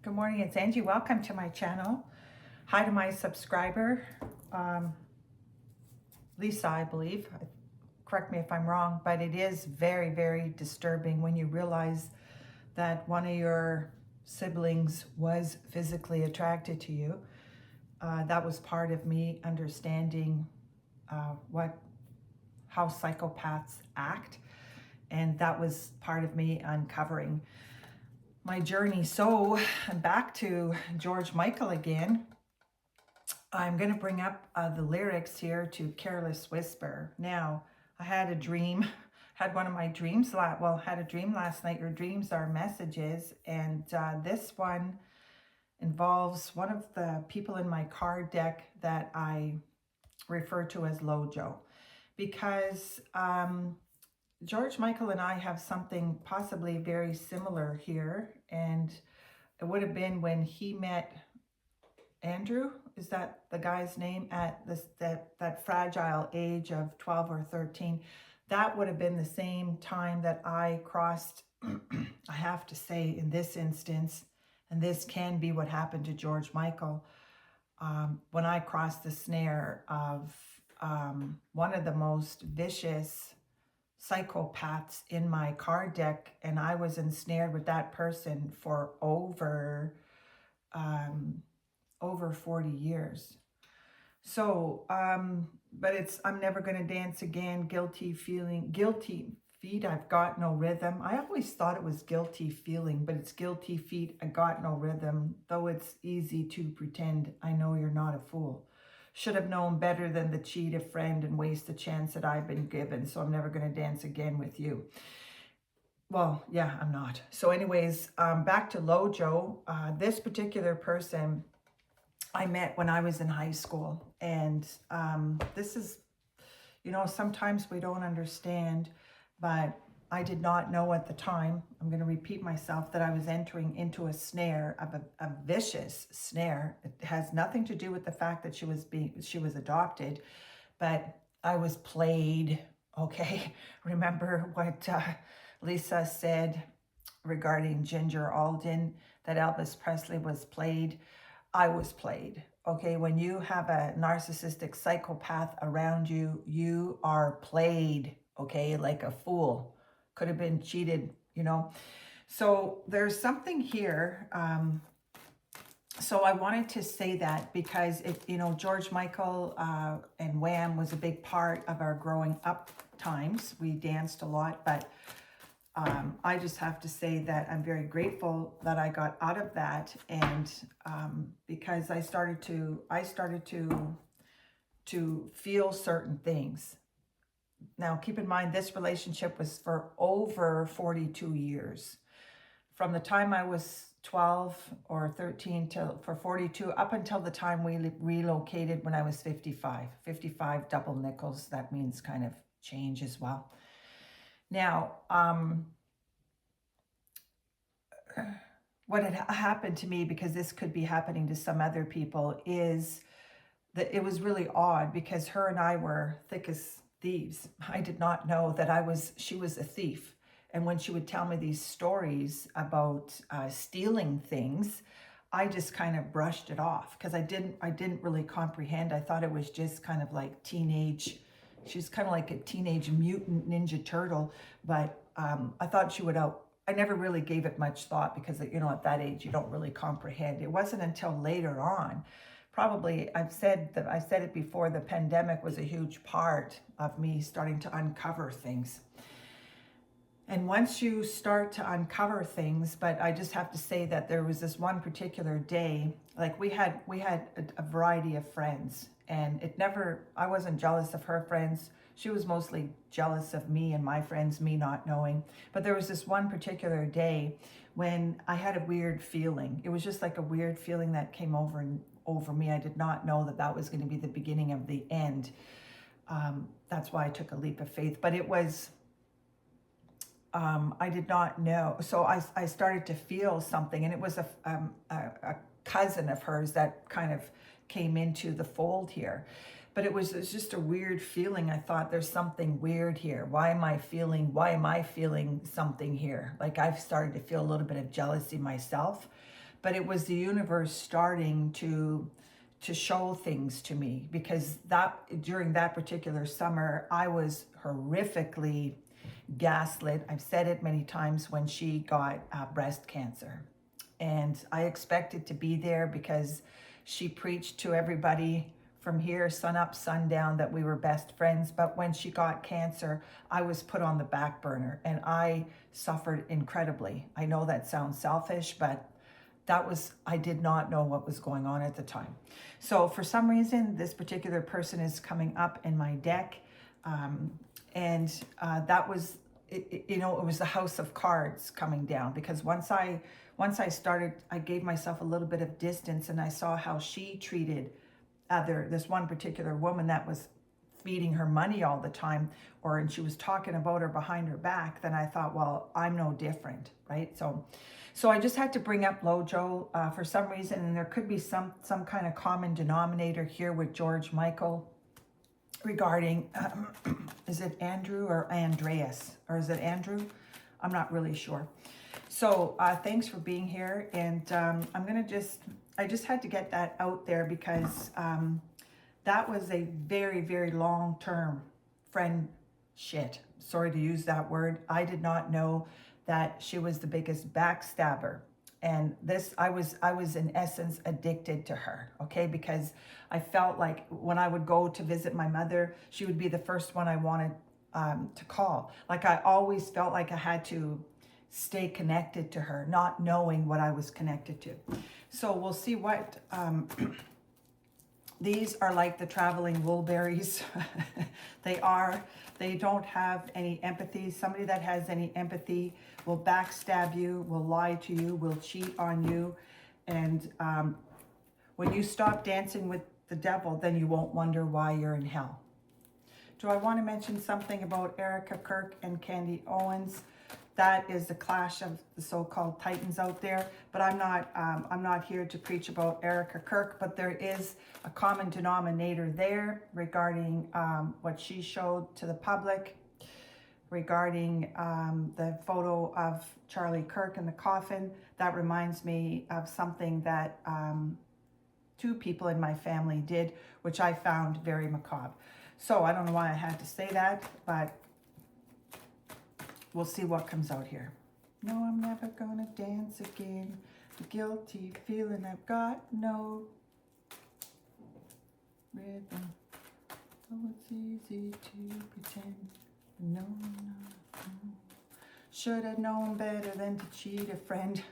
Good morning, it's Angie. Welcome to my channel. Hi to my subscriber, Lisa, I believe. Correct me if I'm wrong, but it is very, very disturbing when you realize that one of your siblings was physically attracted to you. That was part of me understanding how psychopaths act, and that was part of me uncovering my journey. So I'm back to George Michael again. I'm going to bring up the lyrics here to Careless Whisper. Now, I had a dream, had one of my dreams, had a dream last night. Your dreams are messages, and this one involves one of the people in my card deck that I refer to as Lojo, because George Michael and I have something possibly very similar here, and it would have been when he met Andrew, is that the guy's name, at that fragile age of 12 or 13. That would have been the same time that I crossed, I have to say in this instance, and this can be what happened to George Michael, when I crossed the snare of one of the most vicious psychopaths in my card deck, and I was ensnared with that person for over 40 years. So, but I'm never going to dance again. Guilty feet, I've got no rhythm. I always thought it was guilty feeling, but it's guilty feet, I got no rhythm. Though it's easy to pretend, I know you're not a fool. Should have known better than to cheat a friend and waste the chance that I've been given. So I'm never going to dance again with you. Well, yeah, I'm not. So anyways, back to Lojo. This particular person I met when I was in high school. And this is, sometimes we don't understand, but I did not know at the time, I'm going to repeat myself, that I was entering into a snare, of a vicious snare. It has nothing to do with the fact that she was adopted, but I was played, okay? Remember what Lisa said regarding Ginger Alden, that Elvis Presley was played? I was played, okay? When you have a narcissistic psychopath around you, you are played, okay? Like a fool. Could have been cheated, So there's something here. So I wanted to say that because, George Michael and Wham was a big part of our growing up times. We danced a lot, but I just have to say that I'm very grateful that I got out of that, and because I started to feel certain things. Now, keep in mind, this relationship was for over 42 years. From the time I was 12 or 13 for 42, up until the time we relocated when I was 55. 55 double nickels, that means kind of change as well. Now, what had happened to me, because this could be happening to some other people, is that it was really odd, because her and I were thick as thieves. I did not know that she was a thief. And when she would tell me these stories about stealing things, I just kind of brushed it off, because I didn't really comprehend. I thought it was just kind of like she's kind of like a teenage mutant ninja turtle, but I thought she would I never really gave it much thought, because, at that age, you don't really comprehend. It wasn't until later on, probably, I said it before, the pandemic was a huge part of me starting to uncover things. And once you start to uncover things, but I just have to say that there was this one particular day, like we had a variety of friends, and I wasn't jealous of her friends. She was mostly jealous of me and my friends, me not knowing. But there was this one particular day when I had a weird feeling. It was just like a weird feeling that came over me. I did not know that was going to be the beginning of the end. That's why I took a leap of faith. But it was, I did not know. So I started to feel something, and it was a cousin of hers that kind of came into the fold here. But it was just a weird feeling. I thought, there's something weird here. Why am I feeling something here? Like, I've started to feel a little bit of jealousy myself. but it was the universe starting to show things to me, because that during that particular summer I was horrifically gaslit. I've said it many times, when she got breast cancer. And I expected to be there because she preached to everybody from here, sun up, sundown, that we were best friends. But when she got cancer, I was put on the back burner and I suffered incredibly. I know that sounds selfish, but I did not know what was going on at the time. So for some reason, this particular person is coming up in my deck. That was, it was the house of cards coming down, because once I started, I gave myself a little bit of distance, and I saw how she treated this one particular woman that was feeding her money all the time, and she was talking about her behind her back. Then I thought, well, I'm no different, right? So I just had to bring up Lojo for some reason, and there could be some kind of common denominator here with George Michael regarding, is it Andrew or Andreas, or is it Andrew? I'm not really sure. So thanks for being here, and I just had to get that out there, because that was a very, very long-term friend shit. Sorry to use that word. I did not know that she was the biggest backstabber. And I was in essence addicted to her, okay? Because I felt like when I would go to visit my mother, she would be the first one I wanted to call. Like, I always felt like I had to stay connected to her, not knowing what I was connected to. So we'll see what, these are like the traveling woolberries. They don't have any empathy. Somebody that has any empathy will backstab you, will lie to you, will cheat on you. And when you stop dancing with the devil, then you won't wonder why you're in hell. Do I want to mention something about Erica Kirk and Candy Owens? That is the clash of the so-called titans out there. But I'm not here to preach about Erica Kirk, but there is a common denominator there regarding what she showed to the public, regarding the photo of Charlie Kirk in the coffin. That reminds me of something that two people in my family did, which I found very macabre. So I don't know why I had to say that, but we'll see what comes out here. No, I'm never gonna dance again. The guilty feeling I've got no rhythm. Oh, it's easy to pretend. No. Should have known better than to cheat a friend.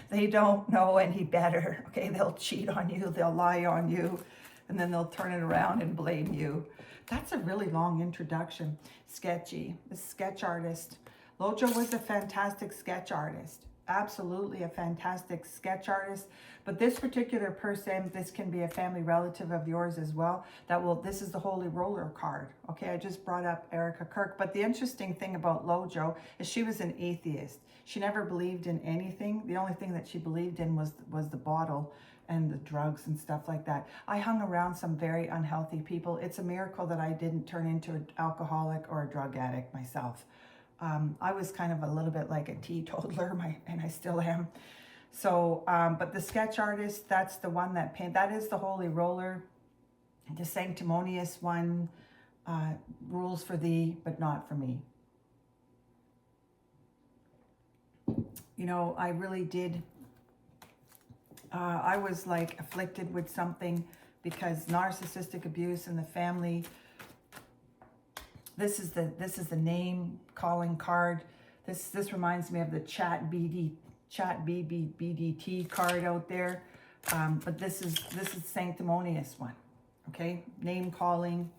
They don't know any better. Okay, they'll cheat on you, they'll lie on you, and then they'll turn it around and blame you. That's a really long introduction. Sketchy, the sketch artist. Lojo was a fantastic sketch artist. Absolutely a fantastic sketch artist. But this particular person, this can be a family relative of yours as well. This is the Holy Roller card. Okay, I just brought up Erica Kirk. But the interesting thing about Lojo is she was an atheist. She never believed in anything. The only thing that she believed in was the bottle and the drugs and stuff like that. I hung around some very unhealthy people. It's a miracle that I didn't turn into an alcoholic or a drug addict myself. I was kind of a little bit like a teetotaler, and I still am. So, but the sketch artist, that's the one that that is the Holy Roller. The sanctimonious one, rules for thee, but not for me. You know, I really did. I was like afflicted with something, because narcissistic abuse in the family. This is the name calling card. This reminds me of the chat BDT card out there. But this is sanctimonious one. Okay, name calling.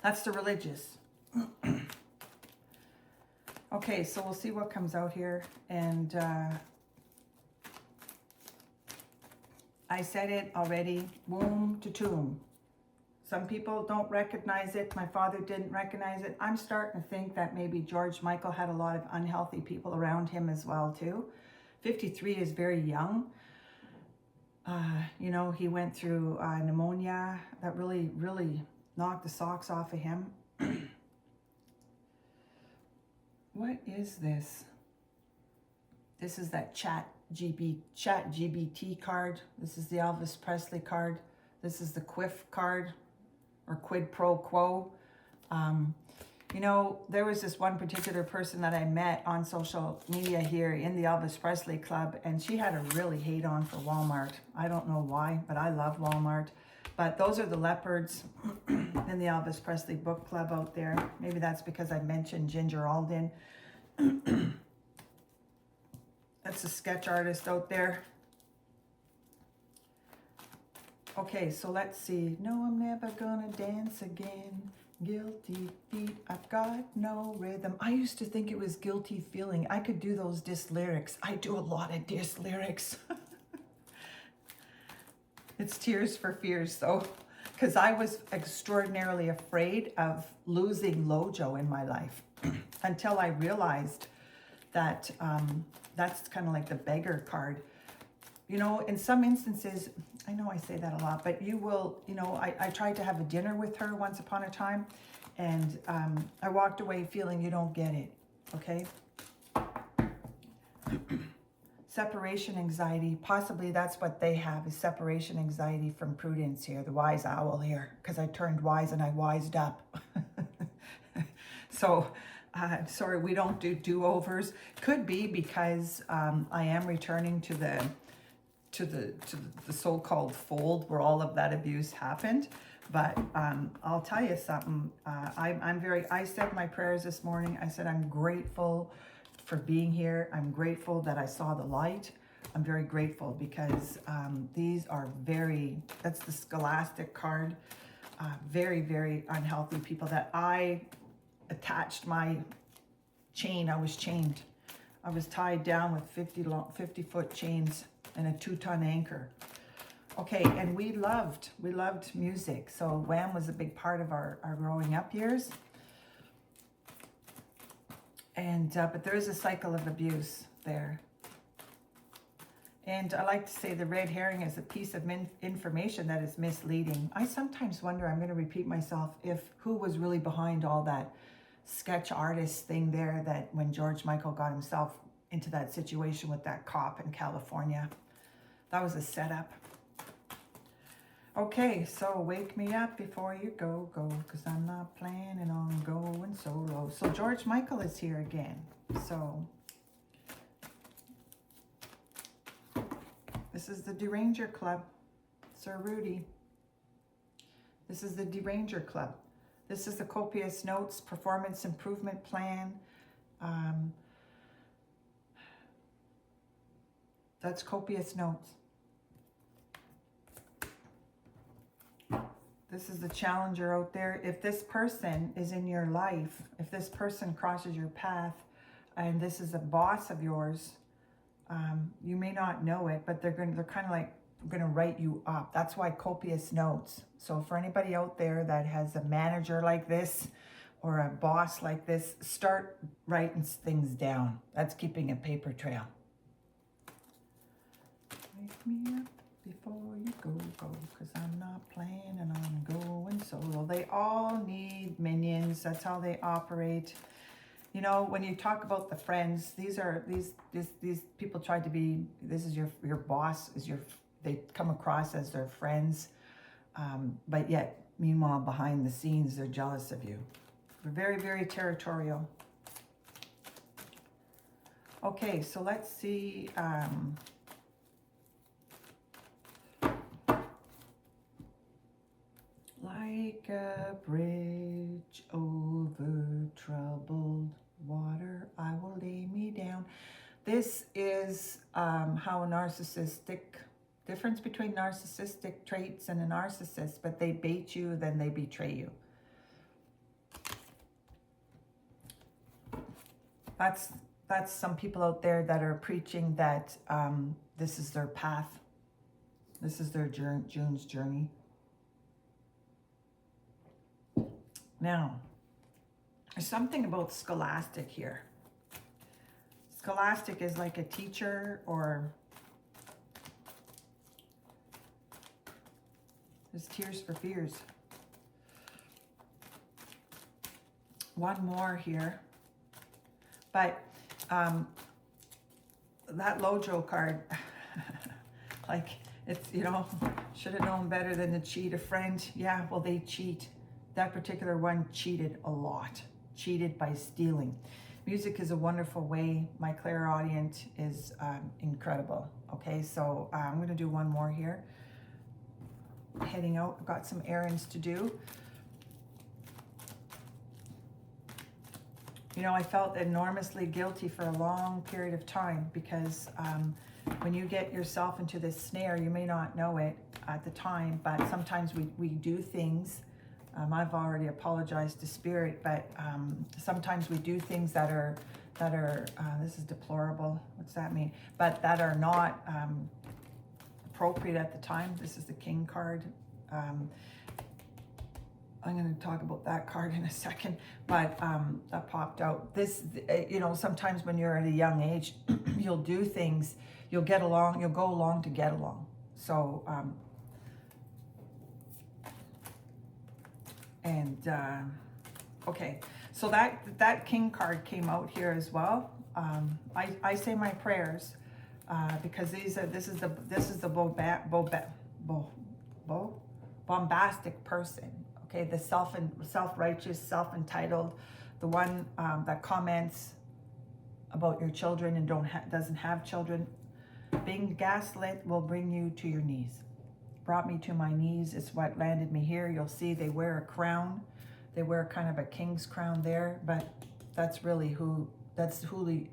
That's the religious. Okay, so we'll see what comes out here. And I said it already, womb to tomb. Some people don't recognize it. My father didn't recognize it. I'm starting to think that maybe George Michael had a lot of unhealthy people around him as well too. 53 is very young. You know, he went through pneumonia that really, really knocked the socks off of him. What is this? This is that chat Chat GBT card. This is the Elvis Presley card. This is the Quiff card, or quid pro quo. You know, there was this one particular person that I met on social media here in the Elvis Presley Club, and she had a really hate on for Walmart. I don't know why, but I love Walmart. But those are the leopards in the Elvis Presley book club out there. Maybe that's because I mentioned Ginger Alden. That's a sketch artist out there. Okay, so let's see. No, I'm never gonna dance again. Guilty feet, I've got no rhythm. I used to think it was guilty feeling. I could do those diss lyrics. I do a lot of diss lyrics. It's Tears for Fears, though, because I was extraordinarily afraid of losing Lojo in my life until I realized that that's kind of like the beggar card. You know, in some instances, I know I say that a lot, but you will, you know, I tried to have a dinner with her once upon a time, and I walked away feeling you don't get it, okay? Separation anxiety, possibly that's what they have, is separation anxiety from Prudence here, the wise owl here, because I turned wise and I wised up. So, sorry, we don't do do-overs. Could be because I am returning to the so-called fold where all of that abuse happened. But I'll tell you something. I said my prayers this morning. I said I'm grateful for being here. I'm grateful that I saw the light. I'm very grateful because these are that's the Scholastic card. Very, very unhealthy people that I attached my chain. I was chained. I was tied down with 50-foot chains and a 2-ton anchor. Okay, and we loved music. So Wham was a big part of our growing up years. And but there is a cycle of abuse there. And I like to say the red herring is a piece of information that is misleading. I sometimes wonder, I'm going to repeat myself, who was really behind all that sketch artist thing there, that when George Michael got himself into that situation with that cop in California. That was a setup. Okay, so wake me up before you go, because I'm not planning on going solo. So George Michael is here again. So this is the Deranger Club, Sir Rudy. This is the Deranger Club. This is the Copious Notes Performance Improvement Plan. That's Copious Notes. This is the challenger out there. If this person is in your life, if this person crosses your path, and this is a boss of yours, you may not know it, but they're kind of like going to write you up. That's why Copious Notes. So for anybody out there that has a manager like this or a boss like this, start writing things down. That's keeping a paper trail. Wake me up before you go, because I'm not planning on going solo. They all need minions. That's how they operate. You know, when you talk about the friends, these people try to be, this is your boss, they come across as their friends, but yet, meanwhile, behind the scenes, they're jealous of you. They're very, very territorial. Okay, so let's see. Like a bridge over troubled water, I will lay me down. This is how a narcissistic, difference between narcissistic traits and a narcissist, but they bait you, then they betray you. That's some people out there that are preaching that this is their path. This is their June's journey. Now, there's something about Scholastic here. Scholastic is like a teacher, or there's Tears for Fears. One more here. But that Lojo card, like, it's, you know, should have known better than to cheat a friend. Yeah, well, they cheat. That particular one cheated a lot. Cheated by stealing. Music is a wonderful way. My clairaudient is incredible. Okay, so I'm going to do one more here. Heading out. I've got some errands to do. You know, I felt enormously guilty for a long period of time because when you get yourself into this snare, you may not know it at the time, but sometimes we do things. I've already apologized to Spirit, but sometimes we do things that are this is deplorable. What's that mean? But that are not appropriate at the time. This is the King card. I'm going to talk about that card in a second, but that popped out. This, you know, sometimes when you're at a young age, you'll do things, you'll get along, you'll go along to get along. So, okay, so that King card came out here as well. I say my prayers because this is the bombastic person. Okay, the self-righteous, self-entitled, the one that comments about your children and doesn't have children. Being gaslit will bring you to your knees. Brought me to my knees. It's what landed me here. You'll see they wear a crown. They wear kind of a king's crown there, but that's really that's Huli.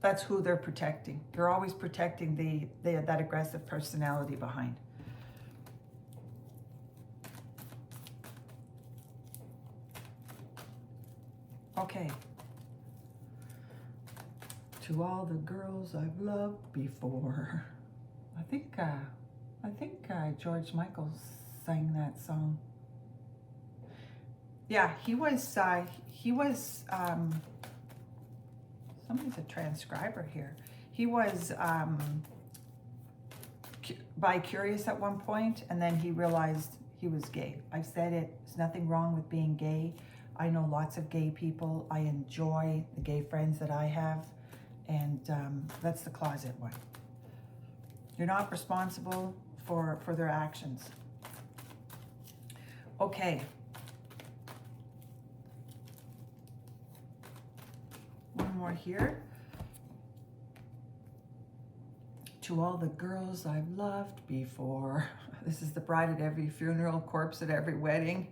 That's who they're protecting. They're always protecting that aggressive personality behind. Okay. To all the girls I've loved before. I think George Michael sang that song. Yeah, he was somebody's a transcriber here. He was bi-curious at one point, and then he realized he was gay. I've said it, there's nothing wrong with being gay. I know lots of gay people. I enjoy the gay friends that I have, and that's the closet one. You're not responsible for their actions. Okay. One more here. To all the girls I've loved before. This is the bride at every funeral, corpse at every wedding.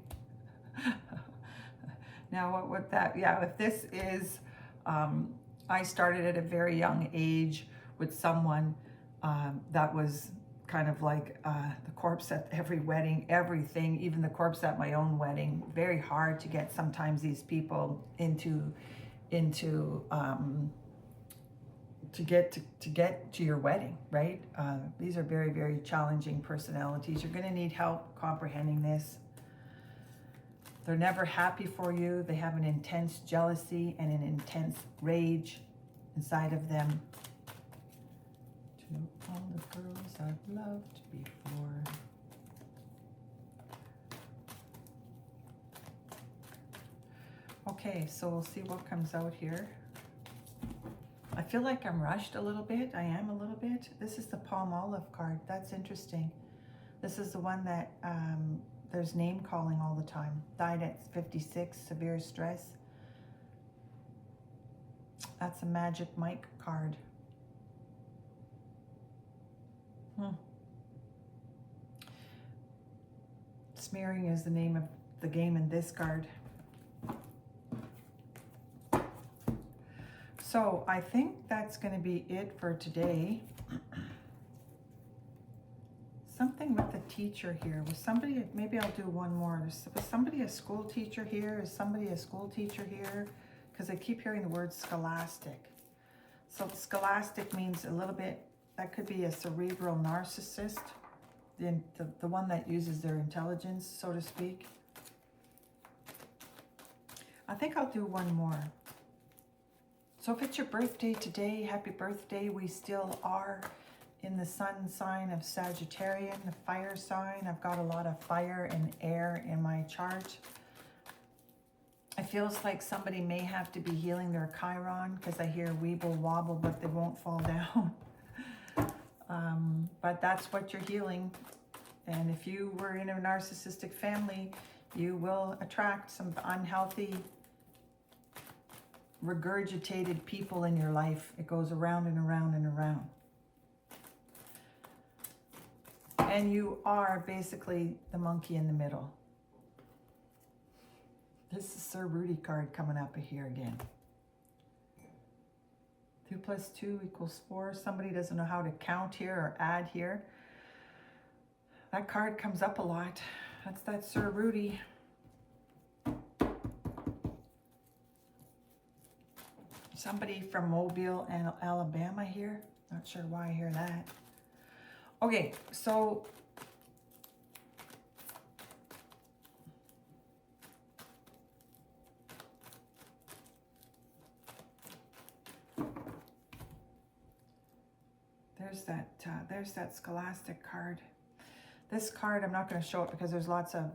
Now what that, yeah, if this is, I started at a very young age with someone that was kind of like the corpse at every wedding, everything, even the corpse at my own wedding. Very hard to get sometimes these people to get to your wedding, right? These are very, very challenging personalities. You're going to need help comprehending this. They're never happy for you. They have an intense jealousy and an intense rage inside of them. To all the girls I've loved before. Okay, so we'll see what comes out here. I feel like I'm rushed a little bit. I am a little bit. This is the Palm Olive card. That's interesting. This is the one that there's name calling all the time. Died at 56, severe stress. That's a Magic Mike card. Smearing is the name of the game in this card. So I think that's going to be it for today. Something with the teacher here. Was somebody, maybe I'll do one more. Was somebody a school teacher here? Is somebody a school teacher here? Because I keep hearing the word scholastic. So scholastic means a little bit, that could be a cerebral narcissist, the one that uses their intelligence, so to speak. I think I'll do one more. So if it's your birthday today, happy birthday. We still are in the sun sign of Sagittarian, the fire sign. I've got a lot of fire and air in my chart. It feels like somebody may have to be healing their Chiron, because I hear weeble wobble, but they won't fall down. But that's what you're healing. And if you were in a narcissistic family, you will attract some unhealthy, regurgitated people in your life. It goes around and around and around. And you are basically the monkey in the middle. This is Sir Rudy card coming up here again. 2 + 2 = 4. Somebody doesn't know how to count here or add here. That card comes up a lot. That's that Sir Rudy. Somebody from Mobile and Alabama here. Not sure why I hear that. Okay, so there's that Scholastic card. This card, I'm not going to show it because there's lots of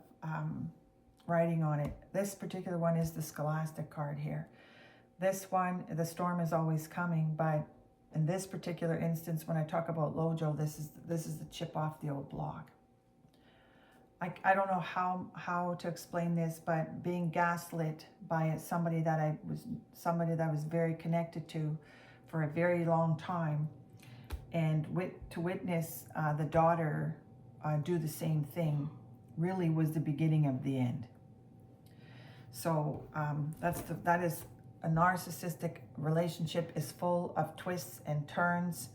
writing on it. This particular one is the Scholastic card here. This one, the storm is always coming, but in this particular instance, when I talk about Lojo, this is the chip off the old block. I don't know how to explain this, but being gaslit by somebody that was very connected to for a very long time, and to witness the daughter do the same thing really was the beginning of the end. So that is a narcissistic relationship, is full of twists and turns.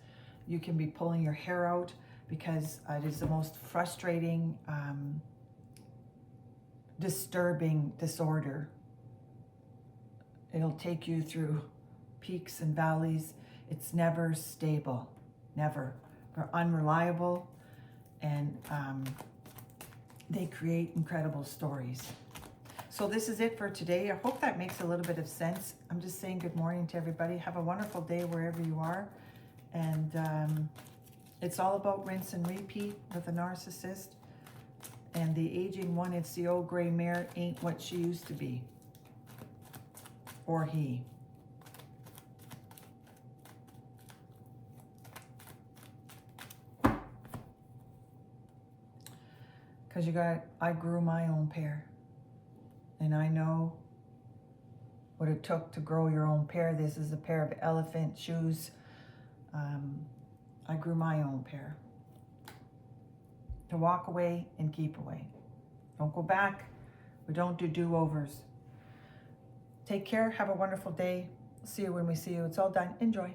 You can be pulling your hair out because it is the most frustrating, disturbing disorder. It'll take you through peaks and valleys. It's never stable, never. They're unreliable, and they create incredible stories. So this is it for today. I hope that makes a little bit of sense. I'm just saying good morning to everybody. Have a wonderful day wherever you are. And it's all about rinse and repeat with a narcissist. And the aging one, it's the old gray mare ain't what she used to be. Or he. Because I grew my own pair. And I know what it took to grow your own pair. This is a pair of elephant shoes. I grew my own pair. To walk away and keep away. Don't go back. We don't do do-overs. Take care. Have a wonderful day. See you when we see you. It's all done. Enjoy.